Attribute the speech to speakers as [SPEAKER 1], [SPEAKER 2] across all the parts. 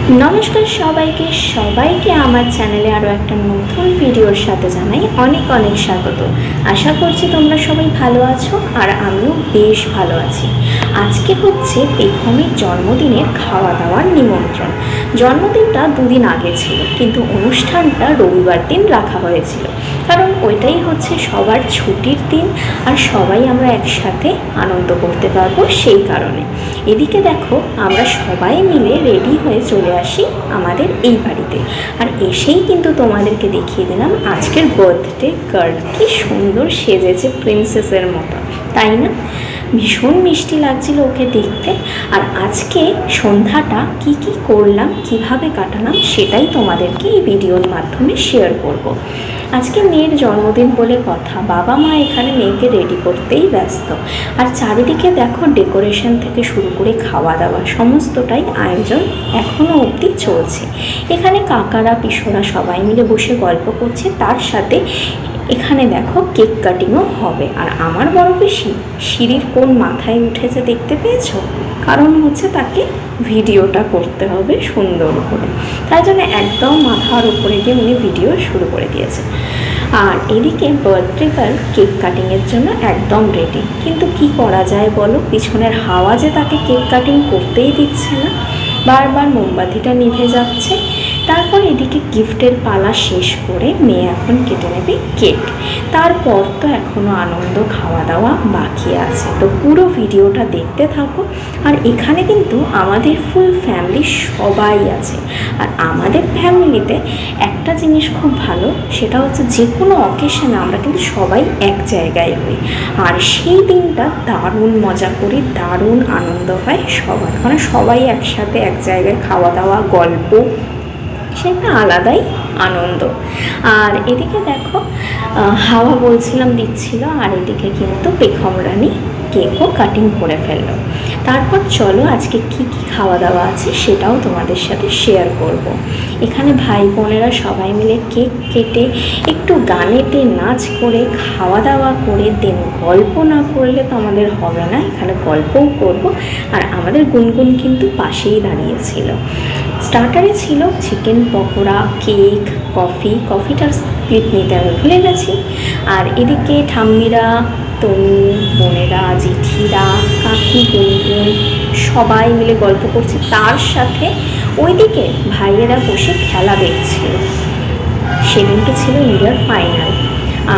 [SPEAKER 1] নমস্কার সবাইকে আমার চ্যানেলে আরও একটা নতুন ভিডিওর সাথে জানাই অনেক অনেক স্বাগত। আশা করছি তোমরা সবাই ভালো আছো আর আমিও বেশ ভালো আছি। আজকে হচ্ছে পেখমের জন্মদিনের খাওয়া দাওয়ার নিমন্ত্রণ। জন্মদিনটা দুদিন আগে ছিল, কিন্তু অনুষ্ঠানটা রবিবার দিন রাখা হয়েছিল, কারণ ওইটাই হচ্ছে সবার ছুটির দিন আর সবাই আমরা একসাথে আনন্দ করতে পারবো। সেই কারণে এদিকে দেখো, আমরা সবাই মিলে রেডি হয়ে চলে আসি আমাদের এই বাড়িতে। আর এসেই কিন্তু তোমাদেরকে দেখিয়ে দিলাম আজকের বার্থডে গার্ল কি সুন্দর সেজেছে, প্রিন্সেসের মতো, তাই না? ভীষণ মিষ্টি লাগছিল ওকে দেখতে। আর আজকে সন্ধ্যাটা কি করলাম, কিভাবে কাটালাম, সেটাই তোমাদেরকে এই ভিডিওর মাধ্যমে শেয়ার করব। আজকে মেয়ের জন্মদিন বলে কথা, বাবা মা এখানে মেয়েকে রেডি করতেই ব্যস্ত। আর চারিদিকে দেখো, ডেকোরেশন থেকে শুরু করে খাওয়া দাওয়া সমস্তটাই আয়োজন এখনও অবধি চলছে। এখানে কাকারা পিসোরা সবাই মিলে বসে গল্প করছে, তার সাথে এখানে দেখো কেক কাটিংও হবে। আর আমার বড় বেশি সিঁড়ির কোন মাথায় উঠেছে দেখতে পেয়েছো? কারণ হচ্ছে তাকে ভিডিওটা করতে হবে সুন্দর করে, তাই জন্য একদম মাথার উপরে গিয়ে উনি ভিডিও শুরু করে দিয়েছে। আর এদিকে বার্থডে গার্ল কেক কাটিংয়ের জন্য একদম রেডি, কিন্তু কি করা যায় বলো, পিছনের হাওয়া যে তাকে কেক কাটিং করতেই দিচ্ছে না, বারবার মোমবাতিটা নিভে যাচ্ছে। তারপর এদিকে গিফটের পালা শেষ করে মেয়ে এখন কেটে নেবে কেক। তারপর তো এখনও আনন্দ খাওয়া দাওয়া বাকি আছে, তো পুরো ভিডিওটা দেখতে থাকো। আর এখানে কিন্তু আমাদের ফুল ফ্যামিলি সবাই আছে। আর আমাদের ফ্যামিলিতে একটা জিনিস খুব ভালো, সেটা হচ্ছে যে কোনো অকেশনে আমরা কিন্তু সবাই এক জায়গায় হই। আর সেই দিনটা দারুণ মজা করি, দারুণ আনন্দ হয় সবার, মানে সবাই একসাথে এক জায়গায় খাওয়া দাওয়া গল্প, সে একটা আলাদাই আনন্দ। আর এদিকে দেখো, হাওয়া বলছিলাম দিচ্ছিল, আর এদিকে কিন্তু পেখম রানী কেকও কাটিং করে ফেললো। তারপর চলো আজকে কি খাওয়া দাওয়া আছে সেটাও তোমাদের সাথে শেয়ার করব। এখানে ভাই বোনেরা সবাই মিলে কেক কেটে একটু গানেতে নাচ করে খাওয়া দাওয়া করে দেন, গল্প না করলে তো আমাদের হবে না, এখানে গল্পও করব। আর আমাদের গুনগুন কিন্তু পাশেই দাঁড়িয়েছিল। স্টার্টারে ছিল চিকেন পকোড়া, কেক, কফিটার ক্লিপ নিতে আমি ভুলে গেছি। আর এদিকে ঠাম্মিরা, তনু, বোনেরা, জেঠিরা, কাকি, গুনগুন সবাই মিলে গল্প করছে, তার সাথে ওইদিকে ভাইয়েরা বসে খেলা দেখছিল। সেদিনকে ছিল ইন্ডিয়ার ফাইনাল,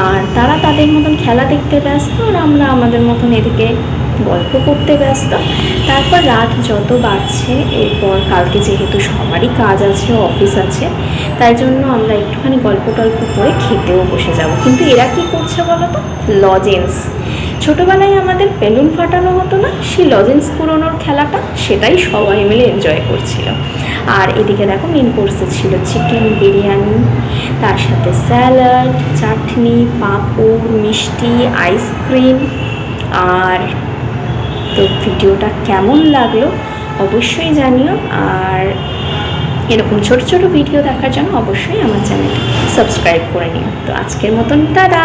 [SPEAKER 1] আর তারা তাদের মতন খেলা দেখতে ব্যস্ত, আর আমরা আমাদের মতন এদিকে গল্প করতে ব্যস্ত। তারপর রাত যত বাড়ছে, এরপর কালকে যেহেতু সবারই কাজ আছে, অফিস আছে, তাই জন্য আমরা একটুখানি গল্প টল্প করে খেতেও বসে যাব। কিন্তু এরা কি করছে বলো তো? লজেন্স। ছোটোবেলায় আমাদের বেলুন ফাটানো হতো না, সেই লজেন্স পুরোনোর খেলাটা, সেটাই সবাই মিলে এনজয় করছিল। আর এদিকে দেখো মেন কোর্সে ছিল চিকেন বিরিয়ানি, তার সাথে স্যালাড, চাটনি, পাঁপড়, মিষ্টি, আইসক্রিম। আর তো ভিডিওটা কেমন লাগলো অবশ্যই জানিও। আর এরকম ছোট ছোট ভিডিও দেখার জন্য অবশ্যই আমার চ্যানেলটি সাবস্ক্রাইব করে নিও। তো আজকের মতন টাটা।